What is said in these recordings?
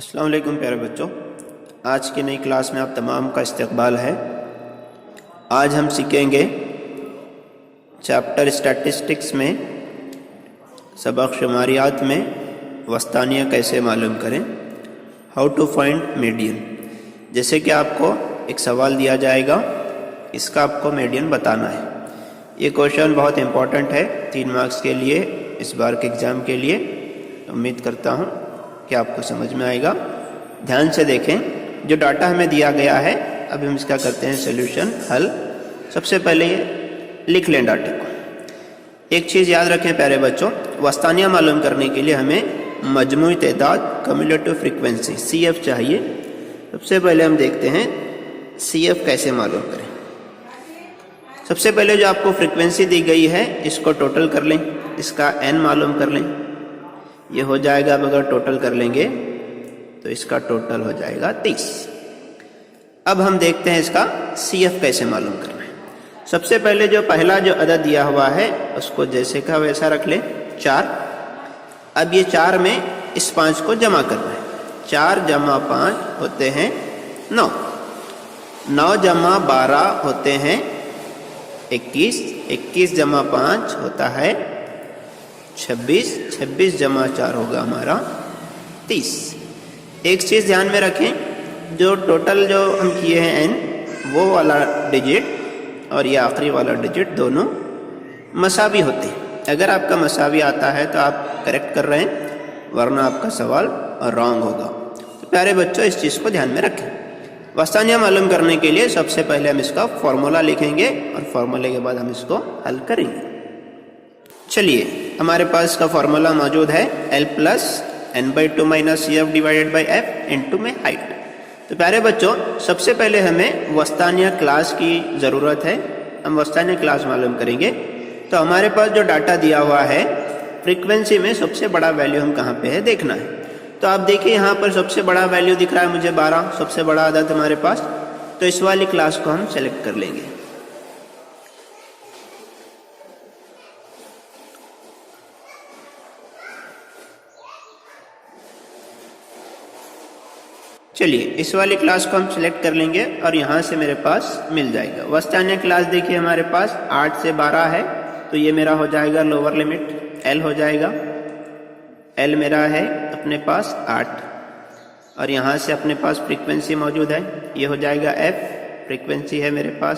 अस्सलाम वालेकुम प्यारे बच्चों, आज की नई क्लास में आप तमाम का इस्तकबाल है। आज हम सीखेंगे चैप्टर स्टैटिस्टिक्स में सबक शुमारियात में वस्तानिया कैसे मालूम करें, हाउ टू फाइंड मीडियन। जैसे कि आपको एक सवाल दिया जाएगा, इसका आपको मीडियन बताना है। ये क्वेश्चन बहुत इम्पोर्टेंट है 3 मार्क्स के लिए, इस बार के एग्ज़ाम के लिए। उम्मीद करता हूँ कि आपको समझ में आएगा। ध्यान से देखें, जो डाटा हमें दिया गया है, अब हम इसका करते हैं सोल्यूशन, हल। सबसे पहले लिख लें डाटे को। एक चीज़ याद रखें प्यारे बच्चों, वस्तानिया मालूम करने के लिए हमें मजमूई तादाद, कम्युलेटिव फ्रीक्वेंसी CF चाहिए। सबसे पहले हम देखते हैं CF कैसे मालूम करें। सबसे पहले जो आपको फ्रीक्वेंसी दी गई है, इसको टोटल कर लें, इसका n मालूम कर लें। ये हो जाएगा, अब अगर टोटल कर लेंगे तो इसका टोटल हो जाएगा 30। अब हम देखते हैं इसका CF कैसे मालूम करना है। सबसे पहले जो पहला जो अदद दिया हुआ है उसको जैसे का वैसा रख लें, 4। अब ये 4 में इस 5 को जमा करना है। 4 जमा 5 होते हैं 9, 9 जमा 12 होते हैं 21, 21 जमा 5 होता है 26, 26 जमा 4 होगा हमारा 30। एक चीज़ ध्यान में रखें, जो टोटल जो हम किए हैं n, वो वाला डिजिट और ये आखिरी वाला डिजिट दोनों मसावी होते हैं। अगर आपका मसावी आता है तो आप करेक्ट कर रहे हैं, वरना आपका सवाल रॉन्ग होगा। तो प्यारे बच्चों, इस चीज़ को ध्यान में रखें। वस्तानिया मालूम करने के लिए सबसे पहले हम इसका फॉर्मूला लिखेंगे और फॉर्मूले के बाद हम इसको हल करेंगे। चलिए, हमारे पास का फॉर्मूला मौजूद है, L plus n/2 minus CF divided by F into में हाइट। तो प्यारे बच्चों, सबसे पहले हमें वस्तानिया क्लास की ज़रूरत है। हम वस्तानिया क्लास मालूम करेंगे। तो हमारे पास जो डाटा दिया हुआ है, फ्रीक्वेंसी में सबसे बड़ा वैल्यू हम कहाँ पे है देखना है। तो आप देखिए, यहाँ पर सबसे बड़ा वैल्यू दिख रहा है मुझे 12, सबसे बड़ा अदद हमारे पास। तो इस वाली क्लास को हम सेलेक्ट कर लेंगे। चलिए, इस वाली क्लास को हम सिलेक्ट कर लेंगे और यहाँ से मेरे पास मिल जाएगा। वस्तानिया क्लास देखिए हमारे पास 8 से 12 है, तो ये मेरा हो जाएगा लोअर लिमिट, L हो जाएगा। L मेरा है अपने पास 8 और यहाँ से अपने पास फ्रीक्वेंसी मौजूद है, ये हो जाएगा F। फ्रीक्वेंसी है मेरे पास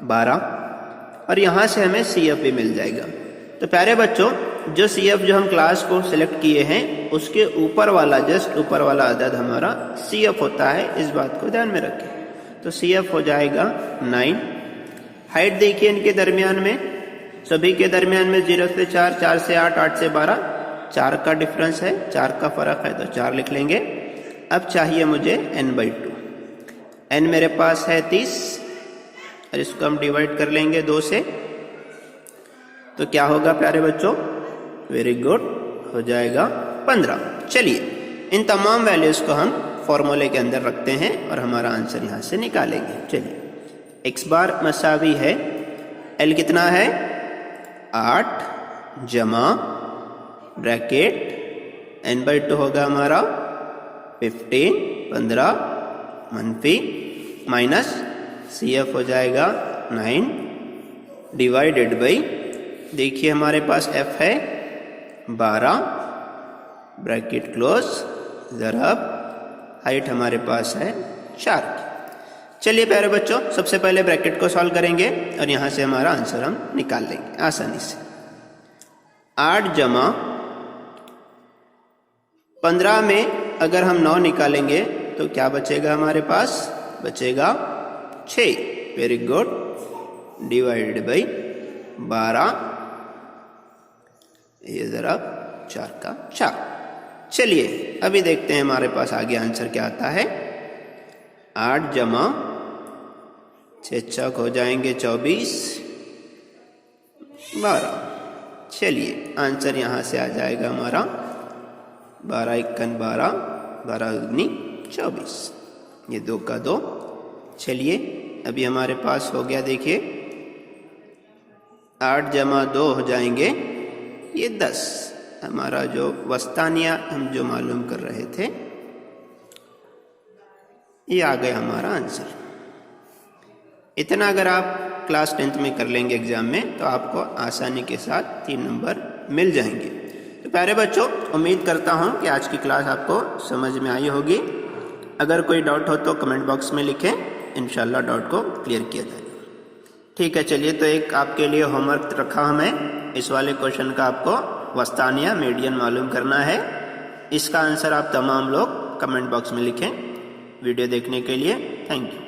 12 और यहाँ से हमें CF भी मिल जाएगा। तो प्यारे बच्चों, जो CF जो हम क्लास को सिलेक्ट किए हैं, उसके ऊपर वाला, जस्ट ऊपर वाला अदद हमारा CF होता है, इस बात को ध्यान में रखें। तो CF हो जाएगा 9। हाइट देखिए इनके दरमियान में, सभी के दरमियान में 0 से 4, 4 से 8, 8 से 12, 4 का डिफरेंस है, 4 का फर्क है, तो 4 लिख लेंगे। अब चाहिए मुझे n/2। n मेरे पास है 30 और इसको हम डिवाइड कर लेंगे 2 से, तो क्या होगा प्यारे बच्चों, वेरी गुड, हो जाएगा 15। चलिए, इन तमाम वैल्यूज को हम फॉर्मूले के अंदर रखते हैं और हमारा आंसर यहाँ से निकालेंगे। चलिए, x बार मसावी है, L कितना है 8 जमा ब्रैकेट n/2 होगा हमारा 15, 15 मनफी माइनस CF हो जाएगा 9 डिवाइडेड बाई, देखिए हमारे पास F है 12 ब्रैकेट क्लोज, ज़रब हाइट हमारे पास है 4। चलिए प्यारे बच्चों, सबसे पहले ब्रैकेट को सॉल्व करेंगे और यहाँ से हमारा आंसर हम निकाल लेंगे आसानी से। 8 जमा 15 में अगर हम 9 निकालेंगे तो क्या बचेगा हमारे पास, बचेगा 6। वेरी गुड, डिवाइडेड बाई 12, ये ज़रा 4 का 4। चलिए, अभी देखते हैं हमारे पास आगे आंसर क्या आता है। 8 जमा 6 चौक हो जाएंगे 24, 12। चलिए, आंसर यहाँ से आ जाएगा हमारा 12 × 12, 12 दूनी 24, ये 2 का 2। चलिए, अभी हमारे पास हो गया, देखिए 8 जमा 2 हो जाएंगे ये 10। हमारा जो वस्तानिया हम जो मालूम कर रहे थे ये आ गया हमारा आंसर। इतना अगर आप क्लास 10th में कर लेंगे एग्जाम में तो आपको आसानी के साथ 3 नंबर मिल जाएंगे। तो प्यारे बच्चों, उम्मीद करता हूँ कि आज की क्लास आपको समझ में आई होगी। अगर कोई डाउट हो तो कमेंट बॉक्स में लिखें, इंशाल्लाह डाउट को क्लियर किया जाएगा। ठीक है, चलिए तो एक आपके लिए होमवर्क रखा हमें। इस वाले क्वेश्चन का आपको वस्तानिया मीडियन मालूम करना है। इसका आंसर आप तमाम लोग कमेंट बॉक्स में लिखें। वीडियो देखने के लिए थैंक यू।